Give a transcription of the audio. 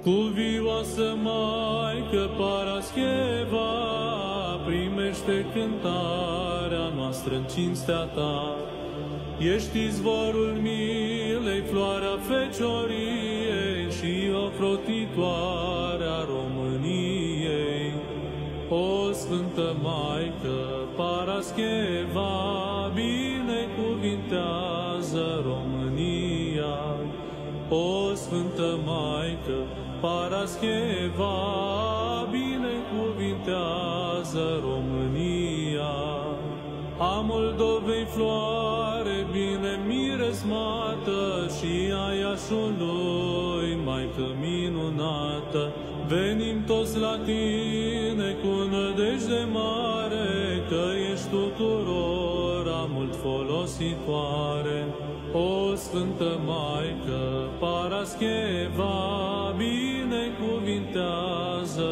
Cuvioasă Maică Parascheva, primește cântarea noastră în cinstea Ta. Ești izvorul milei, floarea fecioriei și ocrotitoarea României. O Sfântă Maică Parascheva, binecuvintează România. O Sfântă Maică Parascheva, binecuvintează România. A Moldovei floare bine miresmată și a Iașului, Maică minunată, venim toți la Tine cu nădejde mare, că ești tuturora mult folositoare. O Sfântă Maică Parascheva, binecuvintează